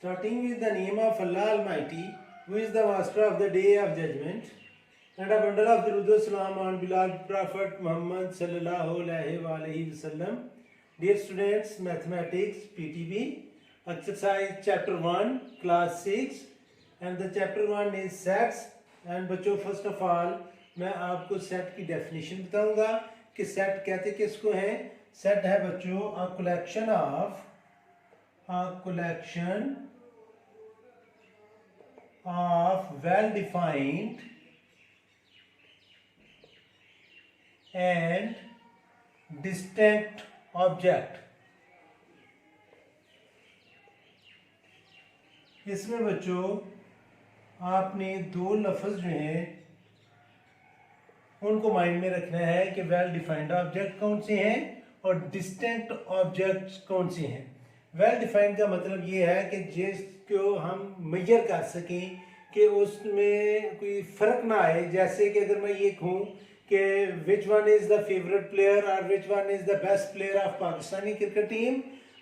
Starting with the name of Allah Almighty, who is the master of the day of judgment, and a bundle of Durud Salam on beloved Prophet Muhammad sallallahu alaihi wasallam. Dear students, mathematics PTB, exercise chapter 1, class 6, and the chapter 1 is sets. And बच्चों, first of all मैं आपको set की definition बताऊंगा कि set कहते किसको हैं. Set है बच्चों a collection of well defined and distinct object. इसमें बच्चों आपने दो लफ्ज़ जो हैं उनको माइंड में रखना है कि वेल डिफाइंड ऑब्जेक्ट कौन से हैं और डिस्टिंक्ट ऑब्जेक्ट्स कौन से हैं. वेल डिफाइंड का मतलब ये है कि जिसको हम मेजर कर सकें कि उसमें कोई फ़र्क ना आए. जैसे कि अगर मैं ये कहूँ कि which one is the favourite player और which one is the best player of Pakistani cricket team,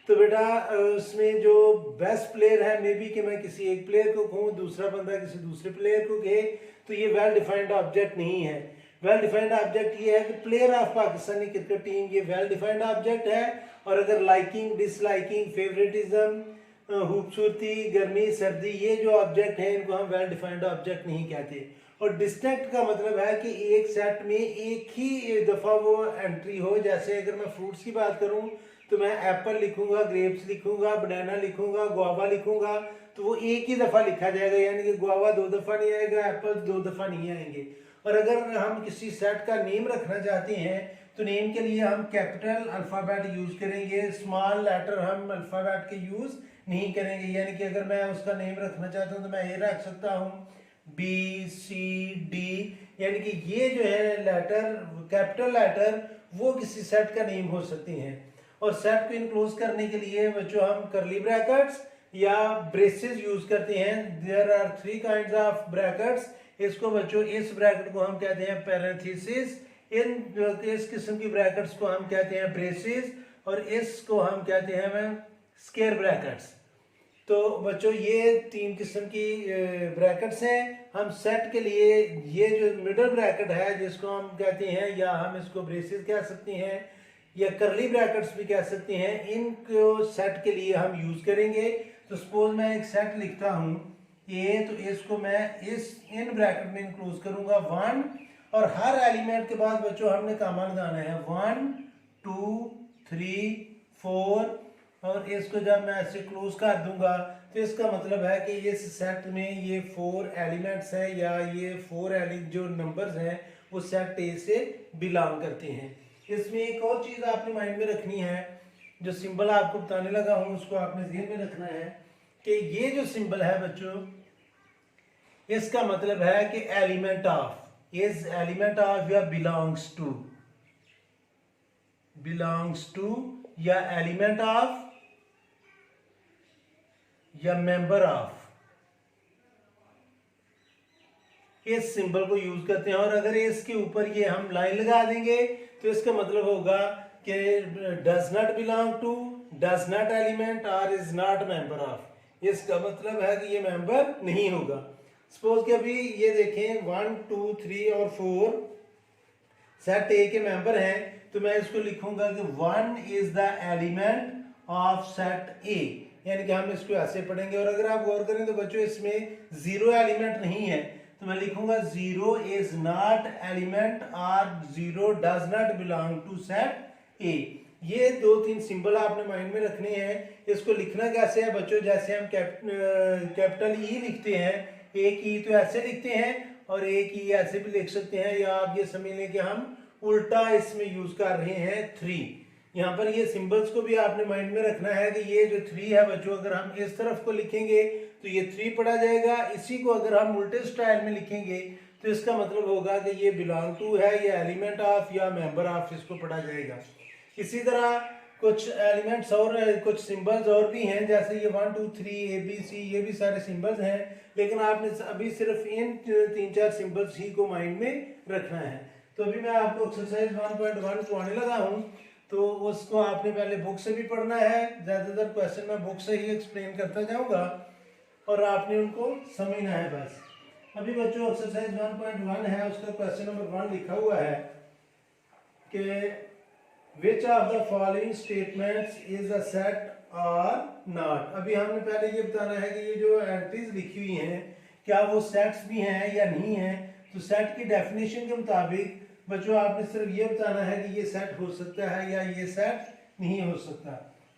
तो बेटा उसमें जो बेस्ट प्लेयर है मे बी कि मैं किसी एक प्लेयर को कहूँ, दूसरा बंदा किसी दूसरे प्लेयर को कहे, तो ये वेल डिफाइंड ऑब्जेक्ट नहीं है. वेल डिफाइंड ऑब्जेक्ट ये है कि player of Pakistani cricket team, ये वेल डिफाइंड ऑब्जेक्ट है. और अगर लाइकिंग, डिसलाइकिंग, फेवरेटिज्म, खूबसूरती, गर्मी, सर्दी, ये जो ऑब्जेक्ट हैं इनको हम वेल डिफाइंड ऑब्जेक्ट नहीं कहते. और डिस्टिंक्ट का मतलब है कि एक सेट में एक ही दफ़ा वो एंट्री हो. जैसे अगर मैं फ्रूट्स की बात करूं तो मैं एप्पल लिखूंगा, ग्रेप्स लिखूंगा, बनाना लिखूंगा, गुआवा लिखूंगा, तो वो एक ही दफ़ा लिखा जाएगा. यानी कि गुआवा दो दफ़ा नहीं आएगा, एप्पल दो दफ़ा नहीं आएंगे. और अगर हम किसी सेट का नेम रखना चाहते हैं तो नेम के लिए हम कैपिटल अल्फ़ाबेट यूज़ करेंगे, स्मॉल लेटर हम अल्फ़ाबेट के यूज़ नहीं करेंगे. यानी कि अगर मैं उसका नेम रखना चाहता हूँ तो मैं ये रख सकता हूँ BCD. यानी कि ये जो है लेटर, कैपिटल लेटर, वो किसी सेट का नेम हो सकते हैं. और सेट को इनक्लोज करने के लिए बच्चों हम करली ब्रैकेट्स या ब्रेसेस यूज करते हैं. There are three kinds of brackets. इसको बच्चों, इस ब्रैकेट को हम कहते हैं पैरेंथेसिस, इस किस्म की ब्रैकेट्स को हम कहते हैं ब्रेसेस, और इसको हम कहते हैं स्क्वायर ब्रैकेट्स. तो बच्चों ये तीन किस्म की ब्रैकेट्स हैं. हम सेट के लिए ये जो मिडल ब्रैकेट है जिसको हम कहते हैं, या हम इसको ब्रेसेस कह सकते हैं या करली ब्रैकेट्स भी कह सकते हैं, इनको सेट के लिए हम यूज करेंगे. तो सपोज मैं एक सेट लिखता हूँ ए, तो इसको मैं इन ब्रैकेट में इंक्लूज करूंगा 1, और हर एलिमेंट के बाद बच्चों हमने कामा लगाना है 1 2 3 4, और इसको जब मैं ऐसे क्लोज कर दूंगा तो इसका मतलब है कि इस सेट में ये 4 एलिमेंट्स हैं, या ये 4 जो नंबर्स हैं वो सेट ए से बिलोंग करते हैं. इसमें एक और चीज़ आपने माइंड में रखनी है, जो सिंबल आपको बताने लगा हूँ उसको आपने ध्यान में रखना है कि ये जो सिंबल है बच्चों, इसका मतलब है कि element of, is element of या बिलोंग्स टू या एलिमेंट ऑफ या मेंबर ऑफ, इस सिंबल को यूज करते हैं. और अगर इसके ऊपर ये हम लाइन लगा देंगे तो इसका मतलब होगा कि does not belong to, does not element, और इज नॉट मेंबर ऑफ. इसका मतलब है कि ये मेंबर नहीं होगा. सपोज कि अभी ये देखें 1 2 3 और 4 सेट ए के मेंबर हैं, तो मैं इसको लिखूंगा कि 1 is the element of set ए. यानी कि हम इसको ऐसे पढ़ेंगे. और अगर आप गौर करें तो बच्चों इसमें 0 एलिमेंट नहीं है, तो मैं लिखूंगा 0 इज नॉट एलिमेंट और 0 does not belong to set A. ये दो तीन सिंबल आपने माइंड में रखने हैं. इसको लिखना कैसे है बच्चों, जैसे हम कैपिटल ई लिखते हैं, एक ई तो ऐसे लिखते हैं और एक ई ऐसे भी लिख सकते हैं, या आप ये समझ लें कि हम उल्टा इसमें यूज कर रहे हैं 3. यहाँ पर ये सिंबल्स को भी आपने माइंड में रखना है कि ये जो 3 है बच्चों, अगर हम इस तरफ को लिखेंगे तो ये 3 पढ़ा जाएगा. इसी को अगर हम उल्टे स्टाइल में लिखेंगे तो इसका मतलब होगा कि ये बिलोंग टू है, या एलिमेंट ऑफ या मेंबर ऑफ, इसको पढ़ा जाएगा. इसी तरह कुछ एलिमेंट्स और कुछ सिंबल्स और भी हैं, जैसे ये 1 2 3 ABC, ये भी सारे सिंबल्स हैं. लेकिन आपने अभी सिर्फ इन 3-4 सिंबल्स ही को माइंड में रखना है. तो अभी मैं आपको एक्सरसाइज 1.1 को आने लगा हूँ, तो उसको आपने पहले बुक से भी पढ़ना है. ज़्यादातर क्वेश्चन मैं बुक से ही एक्सप्लेन करता जाऊँगा. और आपने उनको समझना है बस। अभी बच्चों एक्सरसाइज 1.1 है, उसका क्वेश्चन नंबर 1 लिखा हुआ है कि which of the following statements is a set और नॉट। अभी हमने पहले ये बताना है कि ये जो एंट्रीज लिखी हुई हैं क्या वो सेट्स भी हैं या नहीं है। तो सेट की डेफिनेशन के मुताबिक बच्चों आपने सिर्फ ये बताना है कि ये सेट हो सकता है या ये सेट नहीं हो सकता।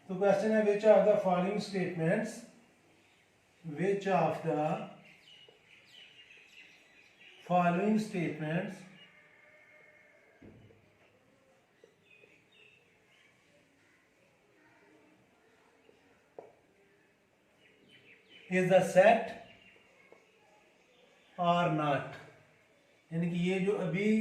तो क्वेश्चन है विच of the following statements, which of the following statements is the set or not। यानी कि ये जो अभी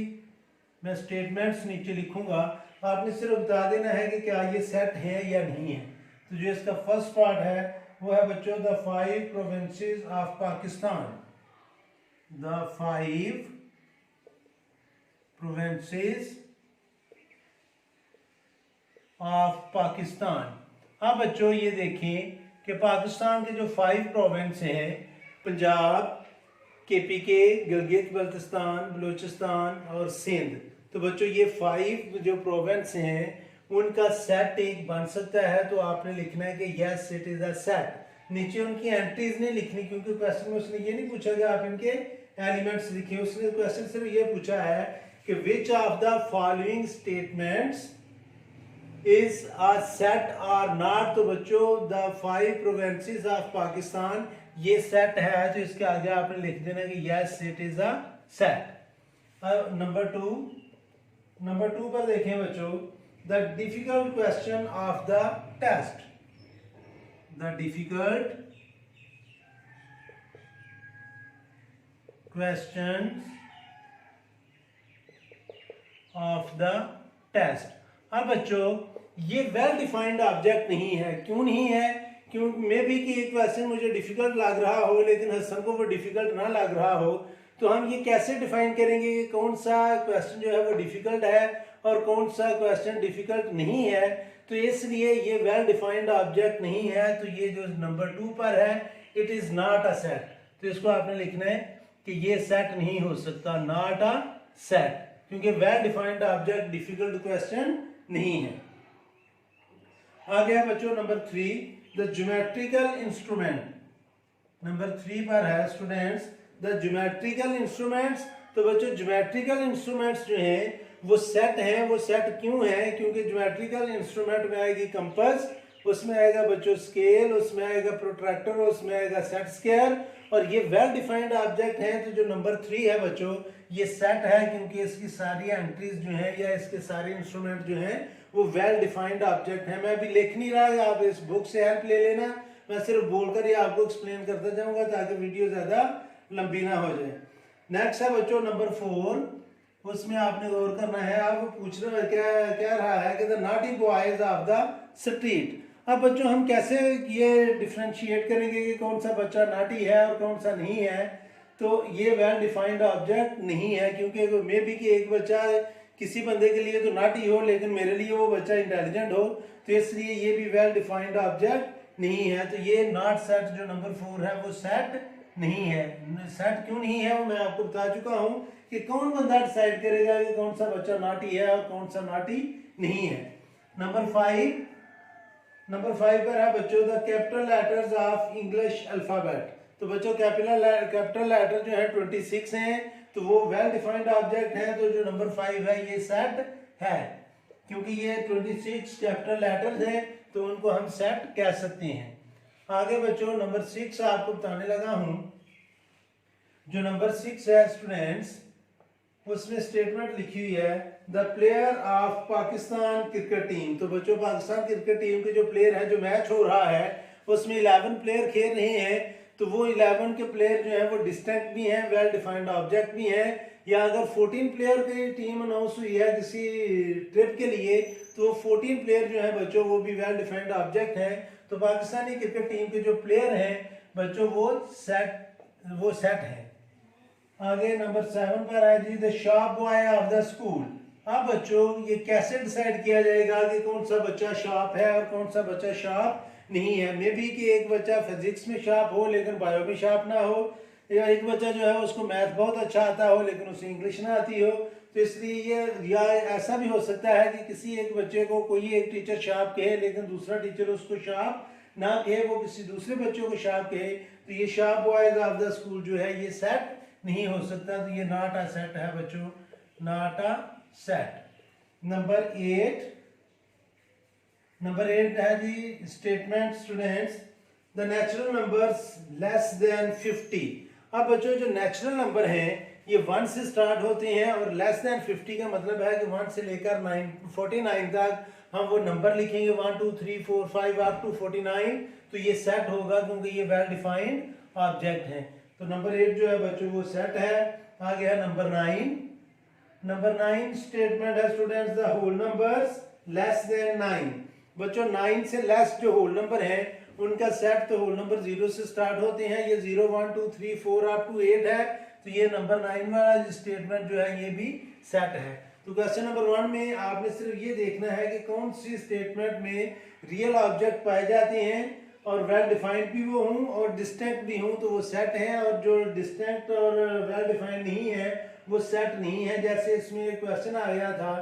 मैं स्टेटमेंट्स नीचे लिखूंगा आपने सिर्फ बता देना है कि क्या ये सेट है या नहीं है। तो जो इसका फर्स्ट पार्ट है वो है बच्चों the 5 provinces of Pakistan, the 5 provinces of Pakistan. अब बच्चों ये देखें कि पाकिस्तान के जो 5 प्रोविंस हैं, पंजाब, KPK, गिलगित बल्तिस्तान, बलूचिस्तान और सिंध। तो बच्चों ये 5 जो प्रोविंस हैं उनका सेट एक बन सकता है। तो आपने लिखना है कि yes it is a set. नीचे उनकी एंट्रीज नहीं लिखनी क्योंकि क्वेश्चन में उसने ये नहीं पूछा कि आप इनके एलिमेंट्स लिखिए। उसने क्वेश्चन सिर्फ ये पूछा है कि which of the following statements is a set और नॉट। तो बच्चों द 5 प्रोविंसेस ऑफ पाकिस्तान ये सेट है, तो इसके आगे आपने लिख देना कि yes it is a set. Number 2 पर देखें बच्चों the difficult question of the test, the difficult question of the test. अब बच्चों ये वेल डिफाइंड ऑब्जेक्ट नहीं है। क्यों नहीं है? क्यों मे भी कि एक क्वेश्चन मुझे डिफिकल्ट लग रहा हो लेकिन हसन को वो डिफिकल्ट ना लग रहा हो, तो हम ये कैसे डिफाइन करेंगे कि कौन सा क्वेश्चन जो है वो डिफिकल्ट है और कौन सा क्वेश्चन डिफिकल्ट नहीं है। तो इसलिए ये वेल डिफाइंड ऑब्जेक्ट नहीं है। तो ये जो नंबर 2 पर है it is not a set. तो इसको आपने लिखना है कि ये सेट नहीं हो सकता, नॉट अ सेट, क्योंकि well defined object difficult question नहीं है। आगे है बच्चों number 3 the geometrical instrument. Number 3 पर है स्टूडेंट्स द ज्योमेट्रिकल इंस्ट्रूमेंट्स। तो बच्चों ज्योमेट्रिकल इंस्ट्रूमेंट्स जो हैं वो सेट हैं। वो सेट क्यों है? क्योंकि ज्योमेट्रिकल इंस्ट्रूमेंट में आएगी कंपास, उसमें आएगा बच्चों स्केल, उसमें आएगा प्रोट्रैक्टर, उसमें आएगा सेट स्क्वायर, और ये वेल डिफाइंड ऑब्जेक्ट हैं। तो जो नंबर 3 है बच्चों ये सेट है क्योंकि इसकी सारी एंट्रीज जो हैं या इसके सारे इंस्ट्रूमेंट जो हैं वो वेल डिफाइंड ऑब्जेक्ट हैं। मैं अभी लिख नहीं रहा, आप इस बुक से हेल्प ले लेना, मैं सिर्फ बोलकर ये आपको एक्सप्लेन करता जाऊंगा ताकि वीडियो ज्यादा लंबी ना हो जाए। नेक्स्ट है बच्चों नंबर 4, उसमें आपने गौर करना है। आपको पूछना क्या रहा है कि the naughty boys of the street. अब बच्चों हम कैसे ये डिफरेंशिएट करेंगे कि कौन सा बच्चा नाटी है और कौन सा नहीं है? तो ये वेल डिफाइंड ऑब्जेक्ट नहीं है क्योंकि मे बी कि एक बच्चा किसी बंदे के लिए तो नाटी हो लेकिन मेरे लिए वो बच्चा इंटेलिजेंट हो, तो इसलिए ये भी वेल डिफाइंड ऑब्जेक्ट नहीं है। तो ये नॉट सेट जो नंबर 4 है वो सेट नहीं है। सेट क्यों नहीं है वो मैं आपको बता चुका हूं कि कौन बंदा डिसाइड करेगा कि कौन सा बच्चा नाटी है और कौन सा नाटी नहीं है। नंबर 5 पर है बच्चों the capital letters of English alphabet. तो बच्चों कैपिटल लेटर जो है 26 हैं, तो वो वेल डिफाइंड ऑब्जेक्ट है। तो जो नंबर 5 है ये सेट है क्योंकि ये 26 कैपिटल लेटर्स हैं, तो उनको हम सेट कह सकते हैं। आगे बच्चों नंबर 6 आपको बताने लगा हूं। जो नंबर 6 है स्टूडेंट्स उसमें स्टेटमेंट लिखी हुई है the player of Pakistan cricket team. तो बच्चों पाकिस्तान क्रिकेट टीम के जो प्लेयर है, जो मैच हो रहा है उसमें 11 प्लेयर खेल रहे हैं, तो वो 11 के प्लेयर जो है वो डिस्टिंक्ट भी हैं, वेल डिफाइंड ऑब्जेक्ट भी हैं। या अगर 14 प्लेयर की टीम अनाउंस हुई है किसी ट्रिप के लिए, तो 14 प्लेयर जो है बच्चों वो भी वेल डिफाइंड ऑब्जेक्ट हैं। तो पाकिस्तानी क्रिकेट टीम के जो प्लेयर हैं बच्चों वो सेट हैं। आगे नंबर 7 पर है जी the sharp boy of the school. अब बच्चों ये कैसे डिसाइड किया जाएगा कि कौन सा बच्चा शार्प है और कौन सा बच्चा शार्प नहीं है। मे भी कि एक बच्चा फिजिक्स में शार्प हो लेकिन बायो में शार्प ना हो, या एक बच्चा जो है उसको मैथ बहुत अच्छा आता हो लेकिन उसे इंग्लिश ना आती हो। तो इसलिए ये, या ऐसा भी हो सकता है कि किसी एक बच्चे को कोई एक टीचर शार्प कहे लेकिन दूसरा टीचर उसको शार्प ना कहे, वो किसी दूसरे बच्चों को शार्प कहे, तो ये sharp boys of the school जो है ये सेट नहीं हो सकता। तो ये नॉट अ सेट है बच्चों, नॉट अ सेट। नंबर 8 है जी statement students, the natural numbers less than 50। अब बच्चों जो नेचुरल नंबर हैं ये 1 से स्टार्ट होते हैं और लेस देन 50 का मतलब है कि 1 से लेकर 49 तक हम वो नंबर लिखेंगे 1 2 3 4 5 अप टू 49, तो ये सेट होगा क्योंकि ये वेल डिफाइंड ऑब्जेक्ट है। तो नंबर 8 जो है बच्चों वो सेट है। आगे है नंबर 9 स्टेटमेंट है students, the whole numbers less than 9। बच्चों 9 से लेस जो होल नंबर है उनका सेट, तो होल नंबर 0 से स्टार्ट होते हैं, ये 0 1 2 3 4 अप टू 8 है। तो ये नंबर 9 वाला स्टेटमेंट जो है ये भी सेट है। तो क्वेश्चन नंबर 1 में आपने सिर्फ ये देखना है कि कौन सी स्टेटमेंट में रियल ऑब्जेक्ट पाए जाते हैं और वेल डिफाइंड भी वो हूँ और डिस्टिंक्ट भी हूँ, तो वो सेट है, और जो डिस्टिंक्ट और वेल डिफाइंड नहीं है वो सेट नहीं है। जैसे इसमें एक क्वेश्चन आ गया था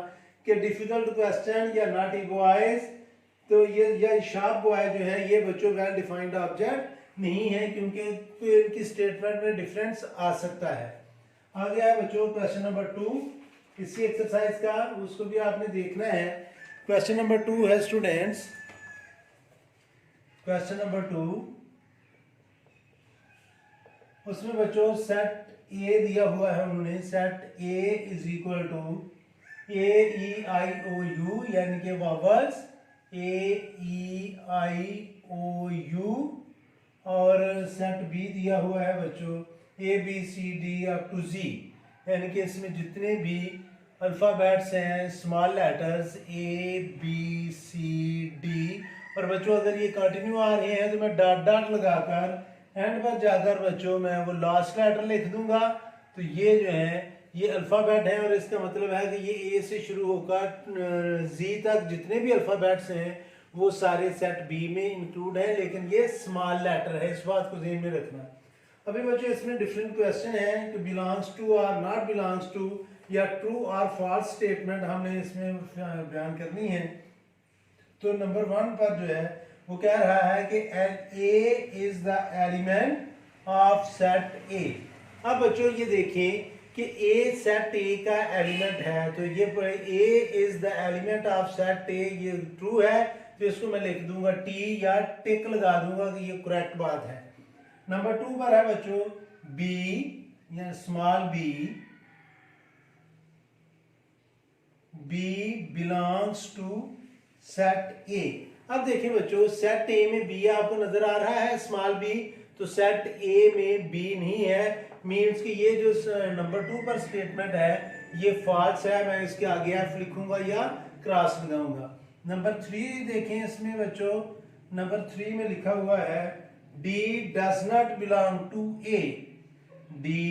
कि डिफिकल्ट क्वेश्चन या नॉटी बॉयज, तो ये शार्प बॉय जो है ये बच्चों वेल डिफाइंड ऑब्जेक्ट नहीं है क्योंकि इनकी स्टेटमेंट में डिफरेंस आ सकता है। आ गया है बच्चों क्वेश्चन नंबर 2 इसी एक्सरसाइज का, उसको भी आपने देखना है। क्वेश्चन नंबर 2 है स्टूडेंट्स, क्वेश्चन नंबर 2, उसमें बच्चों सेट ए दिया हुआ है, उन्होंने set A is equal to AEIOU यानी कि वॉवल्स AEIOU, और सेट बी दिया हुआ है बच्चों ABCD अप टू Z, यानी कि इसमें जितने भी अल्फ़ाबेट्स हैं स्मॉल लेटर्स ABCD। और बच्चों अगर ये कंटिन्यू आ रहे हैं तो मैं डॉट डॉट लगाकर एंड पर जाकर बच्चों मैं वो लास्ट लेटर लिख दूंगा। तो ये जो है ये अल्फ़ाबेट है और इसका मतलब है कि ये ए से शुरू होकर जी तक जितने भी अल्फ़ाबेट्स हैं वो सारे सेट बी में इंक्लूड है, लेकिन ये स्मॉल लेटर है, इस बात को ध्यान में रखना। अभी बच्चों इसमें डिफरेंट क्वेश्चन है कि बिलोंग्स टू और नॉट बिलोंग्स टू या ट्रू और फॉल्स स्टेटमेंट हमने इसमें बयान करनी है। तो नंबर 1 पर जो है वो कह रहा है कि A is the element of set A. अब बच्चों ये देखें कि ए सेट ए का एलिमेंट है, तो ये A is the element of set A, ये ट्रू है, तो इसको मैं लिख दूंगा टी या टिक लगा दूंगा कि ये करेक्ट बात है। नंबर 2 पर है बच्चों बी या small B belongs to set A. अब देखिए बच्चों सेट ए में बी आपको नजर आ रहा है स्मॉल बी, तो सेट ए में बी नहीं है, मींस कि ये जो नंबर 2 पर स्टेटमेंट है ये फॉल्स है, मैं इसके आगे एफ लिखूंगा या क्रॉस लगाऊंगा। नंबर 3 देखें इसमें बच्चों, नंबर 3 में लिखा हुआ है D does not belong to A, D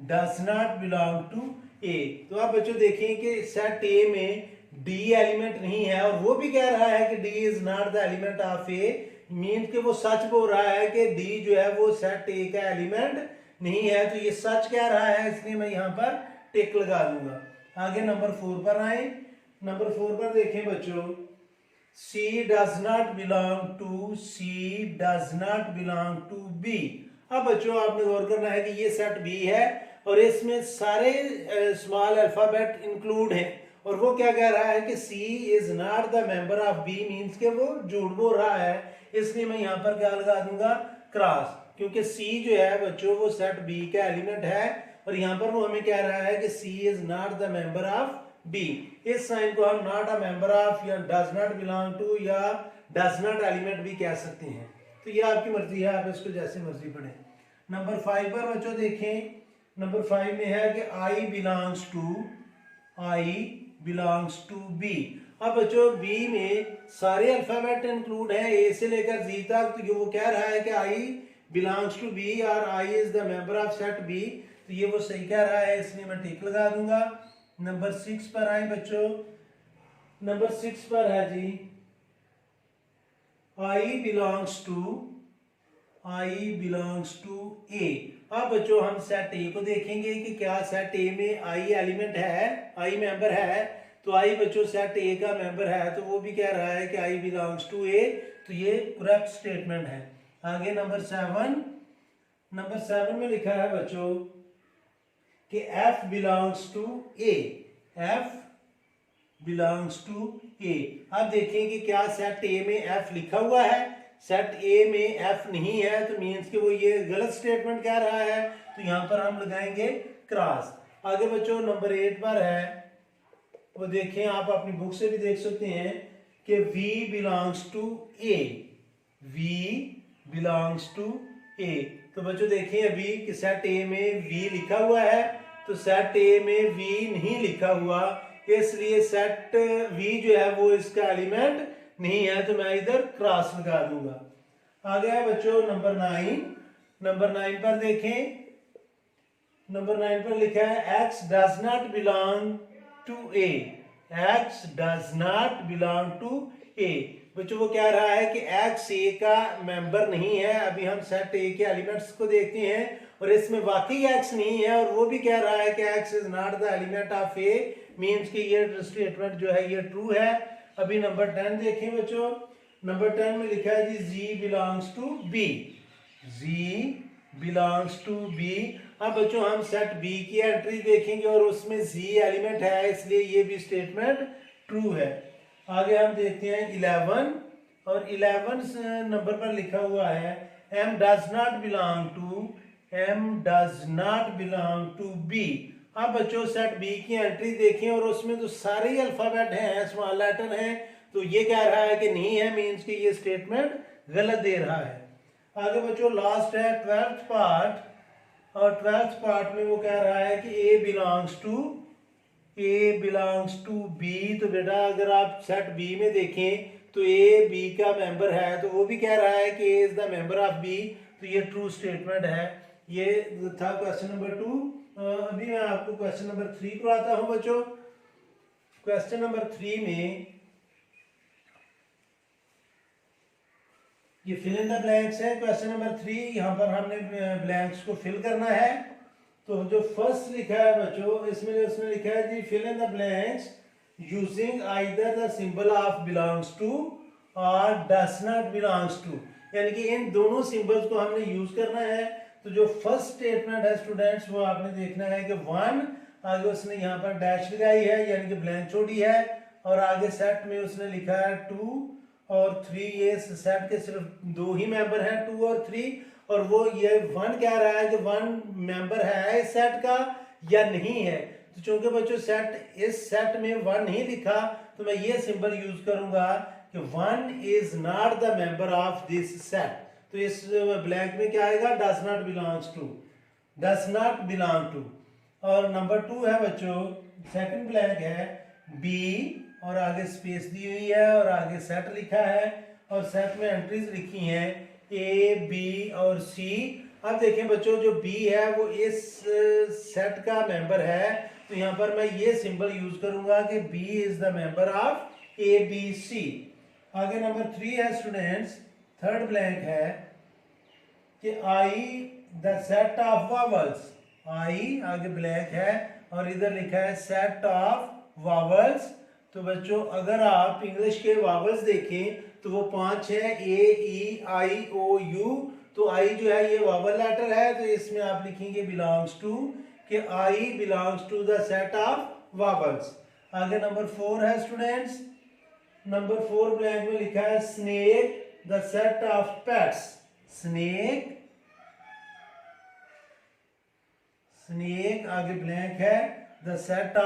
does not belong to A. तो आप बच्चों देखें कि सेट ए में डी एलिमेंट नहीं है और वो भी कह रहा है कि D is not the element of A, mean कि वो सच बोल रहा है कि डी जो है वो सेट ए का एलिमेंट नहीं है, तो ये सच कह रहा है, इसलिए मैं यहाँ पर टिक लगा दूंगा। आगे नंबर 4 पर आए। नंबर 4 पर देखें बच्चों C does not belong to, C does not belong to B. अब बच्चों आपने गौर करना है कि ये सेट बी है और इसमें सारे स्मॉल अल्फाबेट इंक्लूड हैं, और वो क्या कह रहा है कि C is not the member of B, means के वो झूठ बोल रहा है, इसलिए मैं यहाँ पर क्या लगा दूंगा क्रॉस, क्योंकि C जो है बच्चों वो सेट B का एलिमेंट है और यहाँ पर वो हमें कह रहा है कि C is not the member of B। इस साइन को हम नॉट अ मेंबर ऑफ या डज नॉट बिलोंग टू या डज नॉट एलिमेंट भी कह सकते हैं, तो ये आपकी मर्जी है, आप इसको जैसे मर्जी पढ़ें। नंबर 5 पर बच्चों देखें, नंबर 5 में है कि I बिलोंग्स टू बी। अब बच्चों बी में सारे अल्फाबेट इंक्लूड हैं ए से लेकर जी तक, तो वो कह रहा है कि आई बिलोंग्स टू बी और I is the member of set B, तो ये वो सही कह रहा है, इसलिए मैं टिक लगा दूंगा। नंबर 6 पर आए बच्चों, नंबर 6 पर है जी आई बिलोंग्स टू ए। अब बच्चों हम सेट ए को देखेंगे कि क्या सेट ए में आई एलिमेंट है, आई मेंबर है। तो आई बच्चों सेट ए का मेंबर है, तो वो भी कह रहा है कि आई बिलोंग्स टू ए, तो ये करेक्ट स्टेटमेंट है। आगे नंबर 7 में लिखा है बच्चों कि F belongs to A, F belongs to A. अब देखें कि क्या सेट ए में एफ लिखा हुआ है। सेट ए में एफ नहीं है, तो मीन्स कि वो ये गलत स्टेटमेंट कह रहा है, तो यहाँ पर हम लगाएंगे क्रॉस। आगे बच्चों नंबर 8 पर है, वो देखें, आप अपनी बुक से भी देख सकते हैं कि V belongs to A, V belongs to A. तो बच्चों देखें अभी कि सेट ए में V लिखा हुआ है, तो सेट ए में V नहीं लिखा हुआ, इसलिए सेट V जो है वो इसका एलिमेंट नहीं है, तो मैं इधर क्रॉस लगा दूंगा। आगे है बच्चों नंबर 9 पर देखें। नंबर 9 पर लिखा है X does not belong to A, X does not belong to A. बच्चों वो कह रहा है कि X ए का मेंबर नहीं है। अभी हम सेट ए के एलिमेंट्स को देखते हैं और इसमें वाकई X नहीं है, और वो भी कह रहा है कि X is not the element of A, means कि ये स्टेटमेंट जो है ये ट्रू है। अभी नंबर 10 देखें बच्चों। नंबर 10 में लिखा है जी Z belongs to B, Z belongs to B. अब बच्चों हम सेट बी की एंट्री देखेंगे और उसमें Z एलिमेंट है, इसलिए ये भी स्टेटमेंट ट्रू है। आगे हम देखते हैं 11, और 11 नंबर पर लिखा हुआ है M does not belong to B. अब बच्चों सेट बी की एंट्री देखें और उसमें तो सारे ही अल्फाबेट हैं, स्मॉल लेटर हैं, तो ये कह रहा है कि नहीं है, मीन्स कि ये स्टेटमेंट गलत दे रहा है। आगे बच्चों लास्ट है 12th पार्ट, और 12th पार्ट में वो कह रहा है कि ए बिलोंग्स टू बी। तो बेटा अगर आप सेट बी में देखें तो ए बी का मेंबर है, तो वो भी कह रहा है कि A is the member of B, तो ये ट्रू स्टेटमेंट है। ये था क्वेश्चन नंबर 2। अभी मैं आपको क्वेश्चन नंबर 3 कराता हूं बच्चों। क्वेश्चन नंबर 3 में ये फिल इन द ब्लैंक्स है। क्वेश्चन नंबर 3, यहाँ पर हमने ब्लैंक्स को फिल करना है। तो जो फर्स्ट लिखा है बच्चों, इसमें उसने लिखा है जी fill in the blanks using either the symbol of belongs to और डज नॉट बिलोंग्स टू, यानी कि इन दोनों सिंबल्स को हमने यूज करना है। तो जो फर्स्ट स्टेटमेंट है स्टूडेंट्स, वो आपने देखना है कि 1, आगे उसने यहाँ पर डैश लगाई है यानी कि ब्लैंक छोड़ी है, और आगे सेट में उसने लिखा है 2 और 3। ये सेट के सिर्फ 2 ही मेंबर हैं, 2 और 3, और वो ये 1 कह रहा है कि 1 मेंबर है इस सेट का या नहीं है। तो चूंकि बच्चों सेट इस सेट में 1 नहीं लिखा, तो मैं ये सिंबल यूज करूंगा कि 1 is not the member of this set. तो इस ब्लैंक में क्या आएगा, डज नॉट बिलोंग टू। और नंबर 2 है बच्चों, सेकंड ब्लैंक है बी, और आगे स्पेस दी हुई है और आगे सेट लिखा है, और सेट में एंट्रीज लिखी हैं ए, बी और सी। अब देखें बच्चों जो बी है वो इस सेट का मेंबर है, तो यहाँ पर मैं ये सिंबल यूज करूंगा कि B is the member of A, B, C. आगे नंबर 3 है स्टूडेंट्स, थर्ड ब्लैंक है कि I the set of vowels, I आगे ब्लैंक है और इधर लिखा है सेट ऑफ वावल्स। तो बच्चों अगर आप इंग्लिश के वावल्स देखें तो वो 5 है, ए, ई, आई, ओ, यू। तो आई जो है ये वावल लेटर है, तो इसमें आप लिखेंगे बिलोंग्स टू, कि I belongs to the set of vowels. आगे नंबर 4 है स्टूडेंट्स, नंबर 4 ब्लैंक में लिखा है snake the set of pets, snake आगे ब्लैंक है द सेट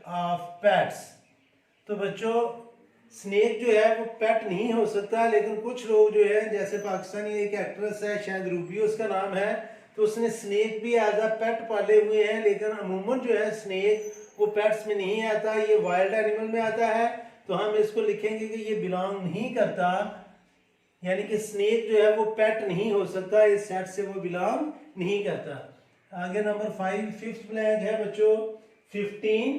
ऑफ पेट्स। तो बच्चों स्नेक जो है वो पेट नहीं हो सकता, लेकिन कुछ लोग जो है, जैसे पाकिस्तानी एक एक्ट्रेस है शायद रूबी उसका नाम है, तो उसने स्नेक भी एज अ पेट पाले हुए हैं, लेकिन अमूमन जो है स्नेक वो पेट्स में नहीं आता, ये वाइल्ड एनिमल में आता है। तो हम इसको लिखेंगे कि ये बिलोंग नहीं करता, यानी कि स्नेक जो है वो पेट नहीं हो सकता, इस सेट से वो बिलोंग नहीं करता। आगे नंबर 5 फिफ्थ ब्लैंक है बच्चों 15,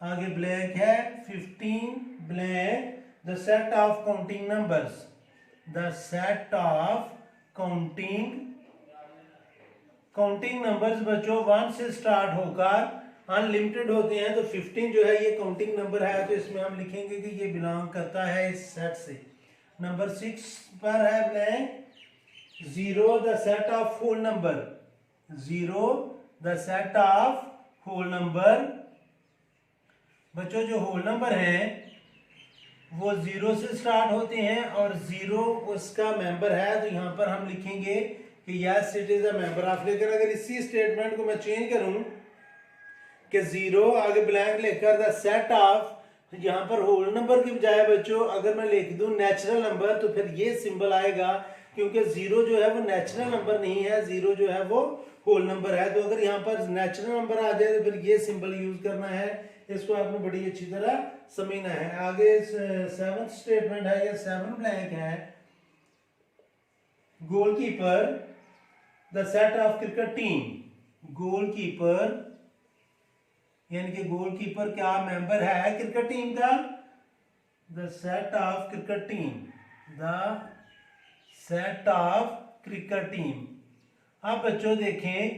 आगे ब्लैंक है 15 blank the set of counting numbers, the set of counting numbers बच्चों 1 से स्टार्ट होकर अनलिमिटेड होते हैं। तो 15 जो है ये काउंटिंग नंबर है, तो इसमें हम लिखेंगे कि ये बिलोंग करता है इस सेट से। नंबर 6 पर है blank 0 the set of whole number, 0 the set of whole number. बच्चों जो होल नंबर हैं वो 0 से स्टार्ट होते हैं और 0 उसका मेंबर है, तो यहाँ पर हम लिखेंगे कि yes it is a member of. लेकिन अगर इसी स्टेटमेंट को मैं चेंज करूं कि 0 आगे ब्लैंक लेकर द सेट ऑफ, यहाँ पर होल नंबर की बजाय बच्चों अगर मैं लिख दूं नेचुरल नंबर, तो फिर ये सिंबल आएगा, क्योंकि 0 जो है वो नेचुरल नंबर नहीं है, 0 जो है वो होल नंबर है। तो अगर यहाँ पर नेचुरल नंबर आ जाए तो फिर ये सिंबल यूज करना है। इसको आपने बड़ी अच्छी तरह समझना है। आगे 7th स्टेटमेंट है, ये 7 ब्लैंक है। Goalkeeper the set of cricket team, goalkeeper यानी कि गोलकीपर क्या मेंबर है क्रिकेट टीम का, the set of cricket team, the set of cricket team. अब बच्चों देखें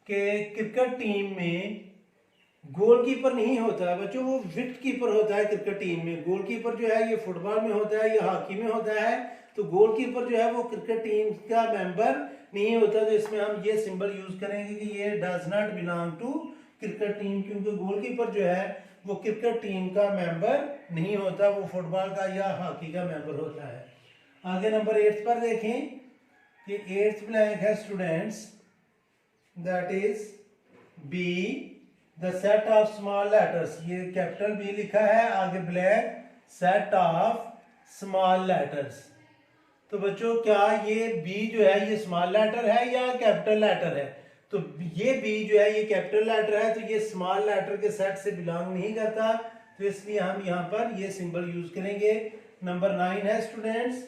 कि क्रिकेट टीम में गोलकीपर नहीं होता बच्चों, वो विकेट कीपर होता है क्रिकेट टीम में। गोलकीपर जो है ये फुटबॉल में होता है, ये हॉकी में होता है, तो गोलकीपर जो है वो क्रिकेट टीम का मेंबर नहीं होता। तो इसमें हम ये सिंबल यूज करेंगे कि ये does not belong to cricket team, क्योंकि गोलकीपर जो है वो क्रिकेट टीम का मेंबर नहीं होता, वो फुटबॉल का या हॉकी का मेंबर होता है। आगे नंबर 8 पर देखें कि 8th ब्लैंक है students, that is be the set of small letters, ये कैपिटल बी लिखा है, आगे blank set of small letters. तो बच्चों क्या ये बी जो है ये स्मॉल लेटर है या कैपिटल लेटर है, तो ये बी जो है ये कैपिटल लेटर है, तो ये स्मॉल लेटर के सेट से बिलोंग नहीं करता, तो इसलिए हम यहाँ पर ये सिंबल यूज करेंगे। नंबर 9 है students,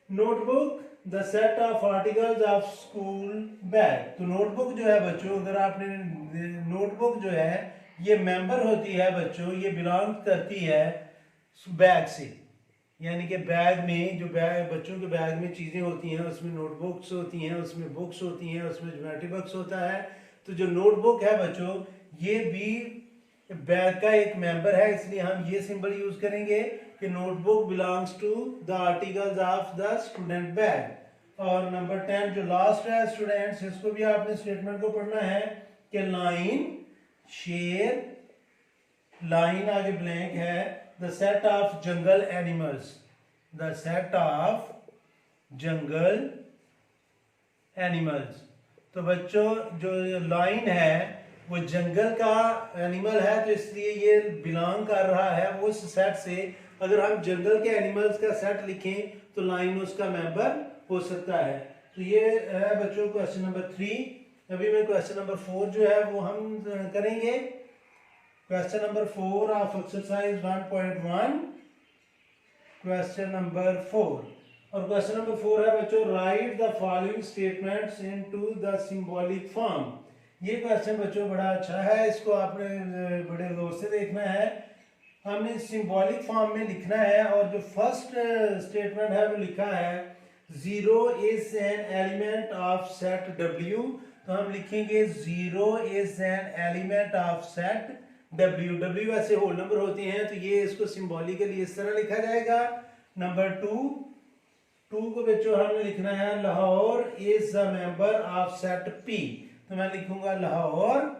notebook the set of articles of school bag. तो नोटबुक जो है बच्चों, अगर आपने नोटबुक जो है ये मेंबर होती है बच्चों, ये बिलोंग करती है बैग से, यानी कि बैग में जो बैग बच्चों के बैग में चीज़ें होती हैं उसमें नोटबुक्स होती हैं, उसमें बुक्स होती हैं, उसमें ज्योमेट्री बॉक्स होता है। तो जो नोटबुक है बच्चों ये भी बैग का एक मेंबर है, इसलिए हम ये सिंबल यूज करेंगे कि notebook belongs to the articles of the student bag. और नंबर 10 जो लास्ट है स्टूडेंट्स, इसको भी आपने स्टेटमेंट को पढ़ना है कि लाइन शेर, लाइन आगे ब्लैंक है, the set of jungle animals, the set of jungle animals. तो बच्चों जो लाइन है वो जंगल का एनिमल है, तो इसलिए ये बिलोंग कर रहा है उस सेट से। अगर हम जंगल के एनिमल्स का सेट लिखें तो लाइन उसका मेंबर हो सकता है। तो ये है बच्चों क्वेश्चन नंबर 3। अभी मैं क्वेश्चन नंबर 4 जो है वो हम करेंगे। Question number 4 of exercise 1.1, question number 4। और क्वेश्चन नंबर 4 है बच्चों, right the following statements into the symbolic form. ये क्वेश्चन बच्चों बड़ा अच्छा है, इसको आपने बड़े गौर से देखना है। हमने सिंबॉलिक फॉर्म में लिखना है और जो फर्स्ट स्टेटमेंट है वो लिखा है 0 is an element of set W। तो हम लिखेंगे 0 is an element of set W। W ऐसे होल नंबर होते हैं, तो ये इसको सिंबॉलिकली इस तरह लिखा जाएगा। नंबर 2 को बच्चों हमने लिखना है Lahore is a member of set P। तो मैं लिखूंगा लाहौर,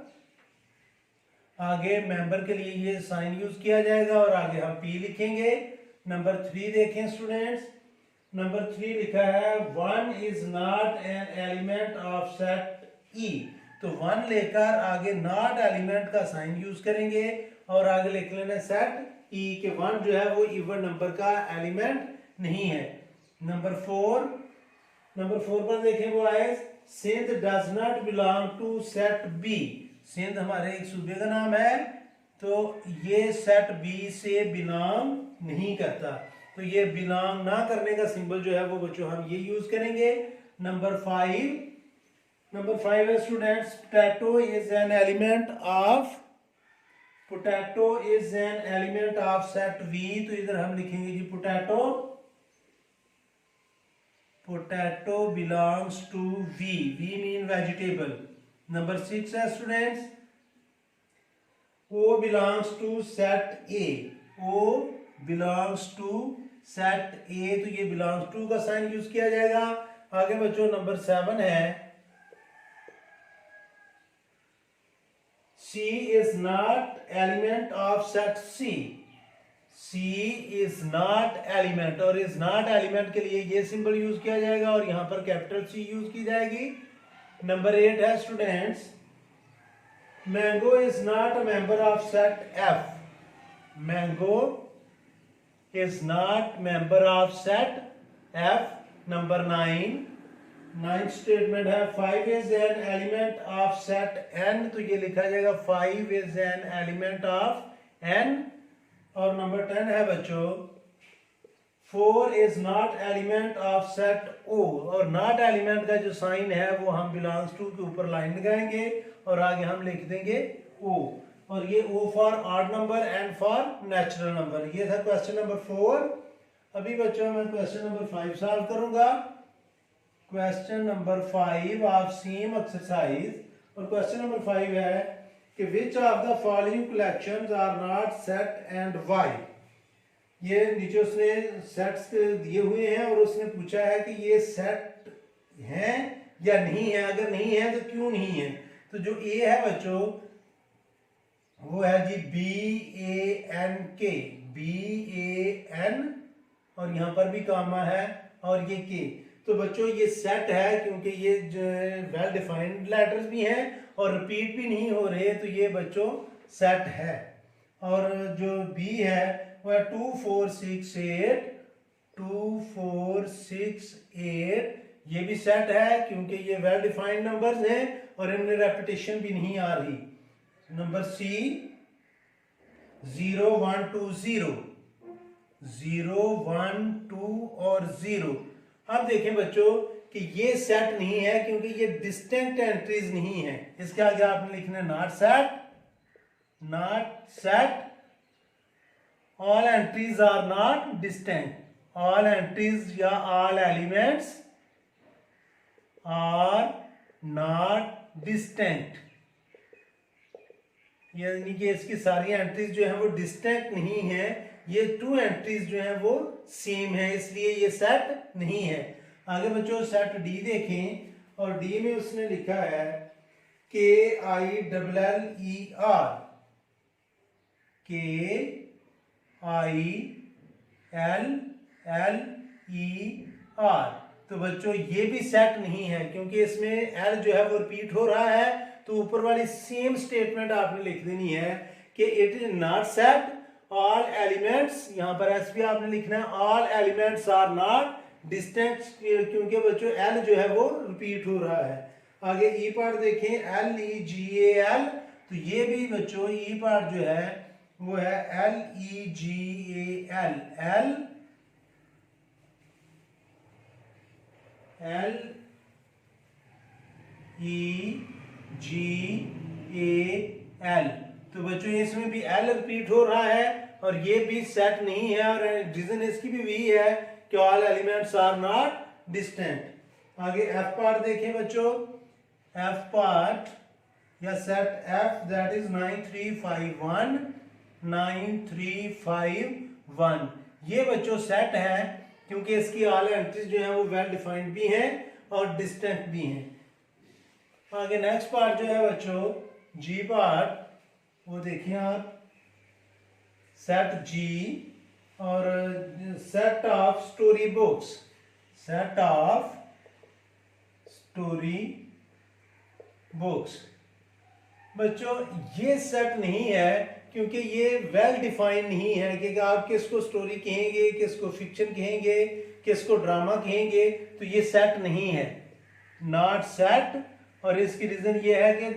आगे मेंबर के लिए ये साइन यूज किया जाएगा और आगे हम P लिखेंगे। नंबर 3 देखें स्टूडेंट्स, नंबर 3 लिखा है 1 is not an element of set E। तो 1 लेकर आगे नॉट एलिमेंट का साइन यूज करेंगे और आगे लिख लेना सेट E के 1 जो है वो इवन नंबर का एलिमेंट नहीं है। नंबर 4 पर देखें वो आए Sindh does not belong to set B। Sindh हमारे एक सूबे का नाम है, तो ये सेट B से बिलोंग नहीं करता, तो ये बिलोंग ना करने का सिंबल जो है वो बच्चों हम ये यूज करेंगे। नंबर 5 है students, potato is an element of potato is an element of set V, तो इधर हम लिखेंगे जी potato, potato belongs to V, V mean vegetable. Number 6 है students, O belongs to set A, O belongs to set A, तो ये belongs to का sign use किया जाएगा। आगे बच्चों नंबर 7 है, C is not element of set C, C is not element, और is not element के लिए ये सिंबल यूज किया जाएगा और यहां पर कैपिटल C यूज की जाएगी। नंबर 8 है students, mango is not a member of set F, mango is not member of set F। Number 9, ninth statement है, 5 is an element of set N, तो ये लिखा जाएगा 5 is an element of N। और number 10 है बच्चों, 4 is not element of set O, और not element का जो साइन है वो हम बिलोंग्स टू के ऊपर लाइन लगाएंगे और आगे हम लिख देंगे O, और ये O for odd number, N for natural number. ये था क्वेश्चन नंबर 4। अभी बच्चों मैं क्वेश्चन नंबर 5 सॉल्व करूंगा। Question number 5 of same exercise, और क्वेश्चन नंबर 5 है कि which of the following collections are not set and why. ये नीचे उसने सेट्स दिए हुए हैं और उसने पूछा है कि ये सेट हैं या नहीं है, अगर नहीं है तो क्यों नहीं है। तो जो ए है बच्चों वो है जी BANK, BAN, और यहां पर भी कामा है और ये के। तो बच्चों ये सेट है क्योंकि ये वेल डिफाइंड लेटर्स भी हैं और रिपीट भी नहीं हो रहे, तो ये बच्चों सेट है। और जो बी है वो है 2 4 6 8, 2 4 6 8, ये भी सेट है क्योंकि ये वेल डिफाइंड नंबर्स हैं और इनमें रेपिटेशन भी नहीं आ रही। नंबर सी 0 1 2 0, 0 1 2 और 0। अब देखें बच्चों कि ये सेट नहीं है क्योंकि ये डिस्टिंक्ट एंट्रीज नहीं है। इसके आगे आपने लिखना है not set, not set, all entries are not distinct, all entries या all elements are not distinct, यानी कि इसकी सारी एंट्रीज जो है वो डिस्टिंक्ट नहीं है, ये 2 एंट्रीज जो है वो सेम है, इसलिए ये सेट नहीं है। आगे बच्चों सेट डी देखें और डी में उसने लिखा है KILLER, KILLER, तो बच्चों ये भी सेट नहीं है क्योंकि इसमें L जो है वो रिपीट हो रहा है। तो ऊपर वाली सेम स्टेटमेंट आपने लिख देनी है कि it is not set all elements, यहां पर एस भी आपने लिखना है, all elements are not distinct, क्योंकि बच्चों एल जो है वो रिपीट हो रहा है। आगे ई पार्ट देखें LEGAL, तो ये भी बच्चों ई पार्ट जो है वो है LEGAL, LEGAL, तो बच्चों इसमें भी L रिपीट हो रहा है और ये भी सेट नहीं है और रीजन इसकी भी वही है कि all elements are not distinct. आगे एफ पार्ट देखें बच्चों, एफ पार्ट या सेट एफ दैट इज 9351, 9351, ये बच्चों सेट है क्योंकि इसकी ऑल एंट्रीज जो है वो वेल डिफाइंड भी हैं और डिस्टिंक्ट भी हैं। आगे नेक्स्ट पार्ट जो है बच्चों जी पार्ट, वो देखिए आप सेट जी और set of story books, set of story books. बच्चों ये सेट नहीं है क्योंकि ये वेल डिफाइंड नहीं है कि आप किसको स्टोरी कहेंगे, किसको फिक्शन कहेंगे, किसको ड्रामा कहेंगे, तो ये सेट नहीं है, नॉट सेट। और इसकी रीजन ये है कि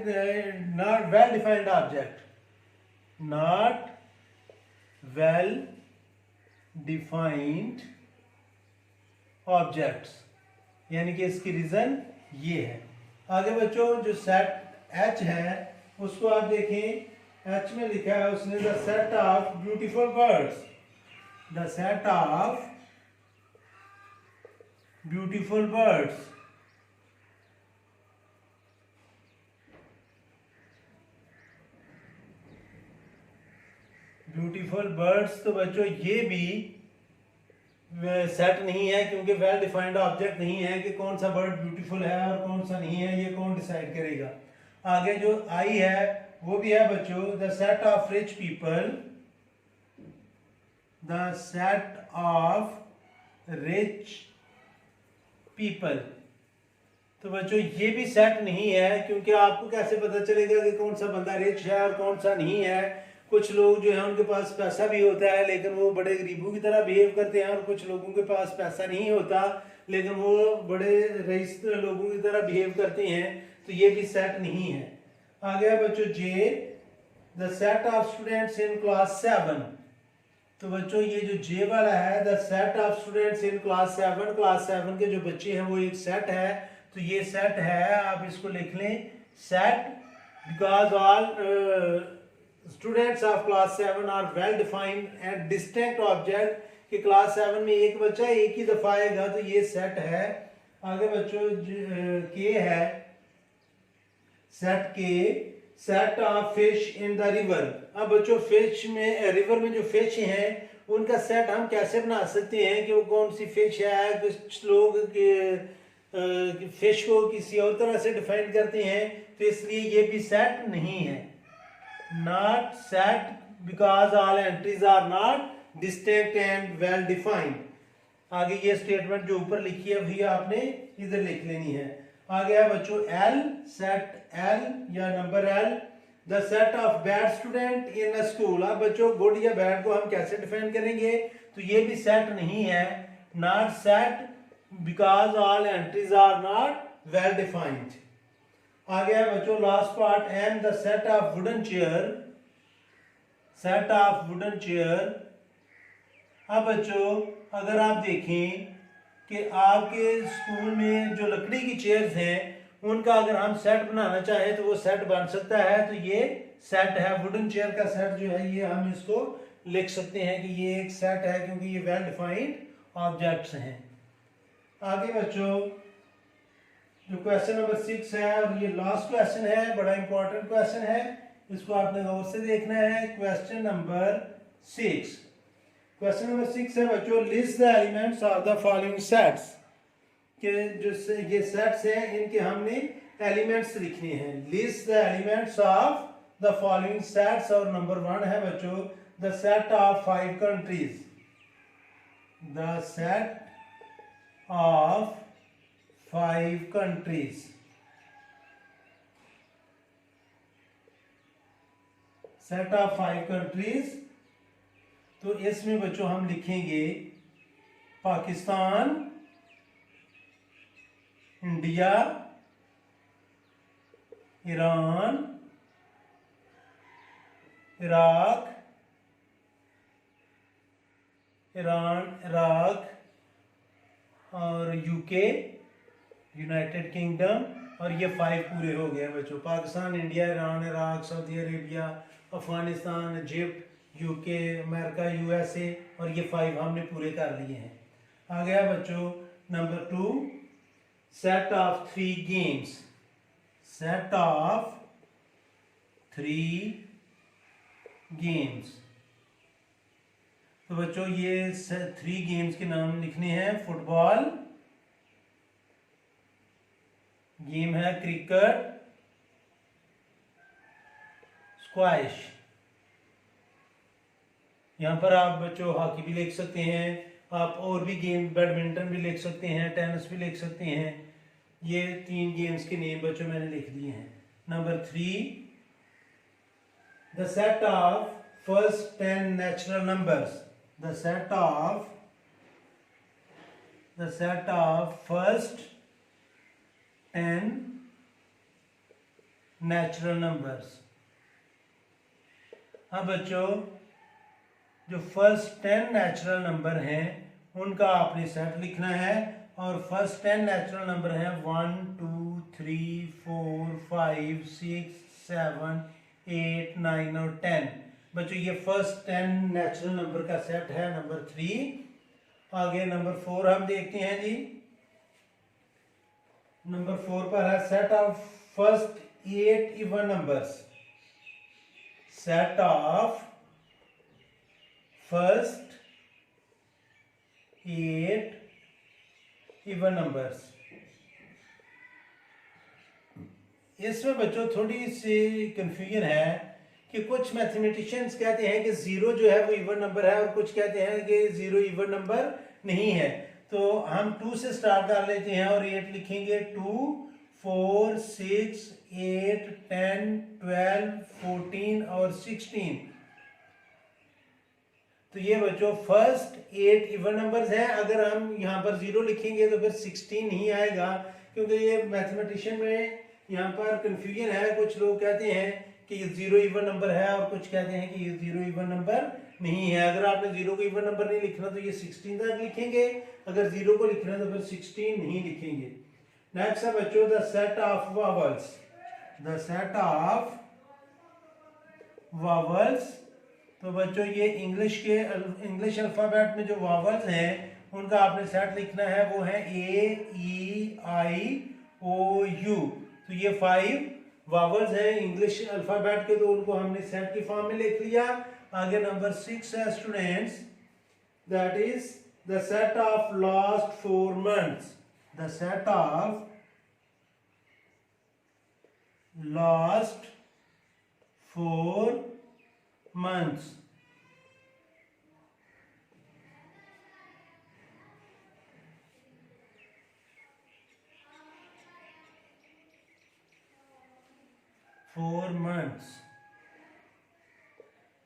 not well defined object, not well defined objects, यानी कि इसकी रीजन ये है। आगे बच्चों जो सेट एच है उसको आप देखें एच में लिखा है उसने the set of beautiful birds, the set of beautiful birds. Beautiful birds, तो बच्चों ये भी सेट नहीं है क्योंकि वेल डिफाइंड ऑब्जेक्ट नहीं है कि कौन सा बर्ड ब्यूटीफुल है और कौन सा नहीं है, ये कौन डिसाइड करेगा। आगे जो आई है वो भी है बच्चों the set of rich people, the set of rich people. तो बच्चों ये भी सेट नहीं है क्योंकि आपको कैसे पता चलेगा कि कौन सा बंदा रिच है और कौन सा नहीं है। कुछ लोग जो है उनके पास पैसा भी होता है लेकिन वो बड़े गरीबों की तरह बिहेव करते हैं, और कुछ लोगों के पास पैसा नहीं होता लेकिन वो बड़े रईस लोगों की तरह बिहेव करते हैं, तो ये भी सेट नहीं है। आ गया बच्चों J, the set of students in class 7। तो बच्चों ये जो जे वाला है the set of students in class 7, class 7 के जो बच्चे हैं वो एक सेट है, तो ये सेट है, आप इसको लिख लें set because all students of class 7 are well defined and distinct object, कि क्लास 7 में एक बच्चा एक ही दफा आएगा तो ये सेट है। आगे बच्चों के है सेट के, set of fish in the river. अब बच्चों फिश में, रिवर में जो फिश हैं उनका सेट हम कैसे बना सकते हैं कि वो कौन सी फिश है। कुछ लोग फिश को किसी और तरह से डिफाइन करते हैं, तो इसलिए ये भी सेट नहीं है, not set because all entries are not distinct and well defined. आगे ये स्टेटमेंट जो ऊपर लिखी है वही आपने इधर लिख लेनी है। आ गया बच्चों एल, सेट एल या number L, the set of bad student in a school. अब बच्चों गुड या बैड को हम कैसे डिफाइन करेंगे, तो ये भी सेट नहीं है, not set because all entries are not well defined. आ गया बच्चों last part M, the set of wooden chair, set of wooden chair. अब बच्चों अगर आप देखें कि आपके स्कूल में जो लकड़ी की चेयर्स हैं उनका अगर हम सेट बनाना चाहें तो वो सेट बन सकता है, तो ये सेट है। वुडन चेयर का सेट जो है ये हम इसको लिख सकते हैं कि ये एक सेट है क्योंकि ये वेल डिफाइंड ऑब्जेक्ट्स हैं। आगे बच्चों जो क्वेश्चन नंबर 6 है और ये लास्ट क्वेश्चन है, बड़ा इंपॉर्टेंट क्वेश्चन है, इसको आपने गौर से देखना है। क्वेश्चन नंबर 6, क्वेश्चन नंबर 6 है बच्चों list the elements of the following sets, के जो ये सेट्स हैं इनके हमने एलिमेंट्स लिखने हैं। List the elements of the following sets, और नंबर 1 है बच्चों the set of 5 countries, the set of 5 countries, set of 5 countries। तो इसमें बच्चों हम लिखेंगे Pakistan, India, Iran, Iraq, Iraq और यूके, यूनाइटेड किंगडम, और ये 5 पूरे हो गए बच्चों। Pakistan, India, Iran, Iraq, Saudi Arabia, Afghanistan, Egypt, UK, America, USA, और ये 5 हमने पूरे कर लिए हैं। आ गया बच्चों number 2 set of 3 games, set of 3 games. तो बच्चों ये 3 गेम्स के नाम लिखने हैं। फुटबॉल, गेम है क्रिकेट, स्क्वैश। यहां पर आप बच्चों हॉकी भी लिख सकते हैं, आप और भी गेम बैडमिंटन भी लिख सकते हैं, टेनिस भी लिख सकते हैं। ये 3 गेम्स के नेम बच्चों मैंने लिख दिए हैं। Number 3 the set of first 10 natural numbers, the set of first 10 natural numbers. अब बच्चों जो फर्स्ट 10 नेचुरल नंबर हैं उनका आपने सेट लिखना है, और फर्स्ट 10 नेचुरल नंबर हैं 1 2 3 4 5 6 7 8, 9 और 10। बच्चों ये फर्स्ट 10 नेचुरल नंबर का सेट है, नंबर 3। आगे नंबर 4 हम देखते हैं जी। नंबर 4 पर है set of first 8 even numbers. Set of first 8 even numbers. इसमें बच्चों थोड़ी सी कंफ्यूजन है कि कुछ मैथमेटिशियंस कहते हैं कि 0 जो है वो इवन नंबर है, और कुछ कहते हैं कि 0 इवन नंबर नहीं है। तो हम 2 से स्टार्ट कर लेते हैं और 8 लिखेंगे। 2, 4, 6, 8, 10, 12, 14 और 16। तो ये बच्चों फर्स्ट 8 इवन नंबर्स हैं। अगर हम यहाँ पर 0 लिखेंगे तो फिर 16 नहीं आएगा, क्योंकि ये मैथमेटिशियन में यहाँ पर कंफ्यूजन है। कुछ लोग कहते हैं कि ये 0 इवन नंबर है और कुछ कहते हैं कि ये 0 इवन नंबर नहीं है। अगर आपने 0 को इवन नंबर नहीं लिखना तो ये 16 तक लिखेंगे, अगर 0 को लिखना तो फिर 16 नहीं लिखेंगे। नेक्स्ट है बच्चों the set of vowels. The set of vowels. तो बच्चों ये इंग्लिश अल्फाबेट में जो वावल्स हैं उनका आपने सेट लिखना है, वो है A, E, I, O, U। तो ये 5 वावल्स हैं इंग्लिश अल्फाबेट के, तो उनको हमने सेट की फॉर्म में लिख लिया। आगे नंबर 6 है students, that is the set of last 4 months. The set of last 4 months।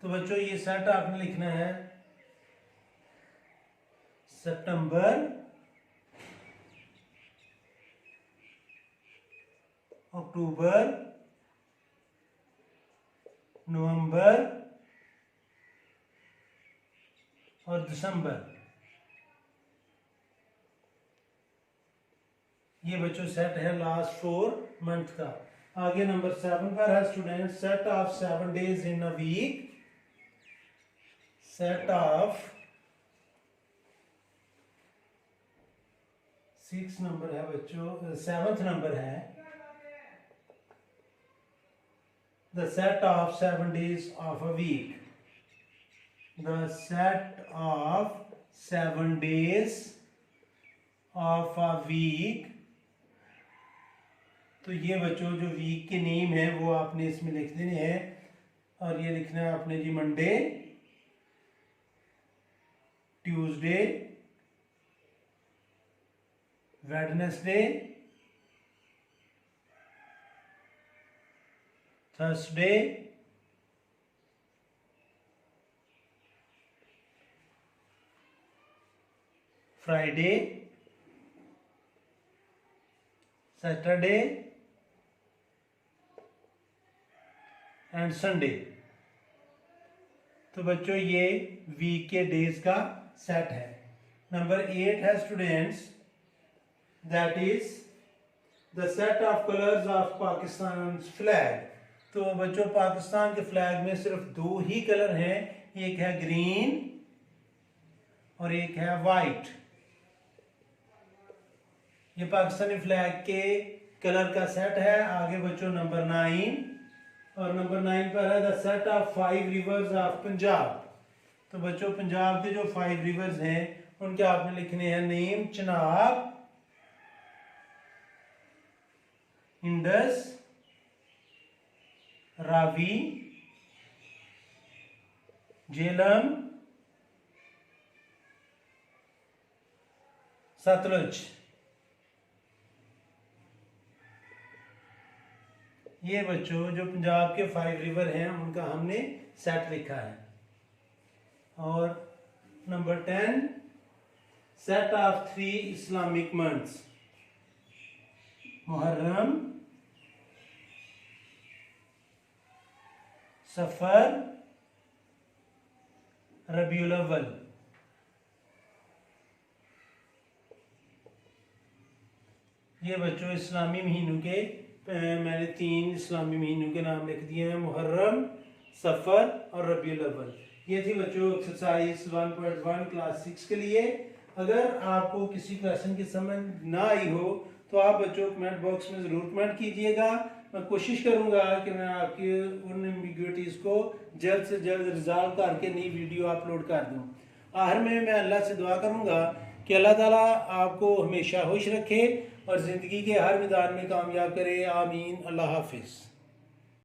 तो बच्चों ये सेट आपने लिखना है सितंबर, अक्टूबर, नवंबर और दिसंबर। ये बच्चों सेट है लास्ट 4 मंथ का। आगे नंबर 7 पर है student set of 7 days in a week. Set of 6 number है बच्चों, 7th नंबर है। The set of 7 days of a week. The set of 7 days of a week। तो ये बच्चों जो वीक के नेम है वो आपने इसमें लिख देने हैं, और ये लिखना है आपने जी Monday, Tuesday, Wednesday, Thursday, Friday, Saturday and Sunday. तो बच्चों ये वीक के डेज का सेट है। नंबर 8 है students, that is the set of colours of Pakistan flag. तो बच्चों पाकिस्तान के फ्लैग में सिर्फ 2 ही कलर हैं, एक है ग्रीन और एक है वाइट। ये पाकिस्तानी फ्लैग के कलर का सेट है। आगे बच्चों नंबर 9, और नंबर 9 पर है the set of 5 reverse of Punjab. तो बच्चों पंजाब के जो 5 रिवर्स हैं उनके आपने लिखने हैं नेम, चनाब, इंडस, रावी, झेलम, सतलुज। ये बच्चों जो पंजाब के 5 रिवर हैं उनका हमने सेट लिखा है। और number 10 set of 3 Islamic months. Muharram, Safar, Rabi-ul Awwal. ये बच्चों इस्लामी महीनों के मैंने 3 इस्लामी महीनों के नाम लिख दिए हैं, मुहर्रम, सफ़र और रबीउल अव्वल। ये थी बच्चों एक्सरसाइज 1.1 क्लास 6 के लिए। अगर आपको किसी क्वेश्चन की समझ ना आई हो तो आप बच्चों कमेंट बॉक्स में ज़रूर कमेंट कीजिएगा। मैं कोशिश करूंगा कि मैं आपकी उन एम्बिग्विटीज़ को जल्द से जल्द रिजॉल्व करके नई वीडियो अपलोड कर दूं। आखिर में मैं अल्लाह से दुआ करूंगा कि अल्लाह ताला आपको हमेशा खुश रखे और ज़िंदगी के हर मैदान में कामयाब करे। आमीन। अल्लाह हाफिज़।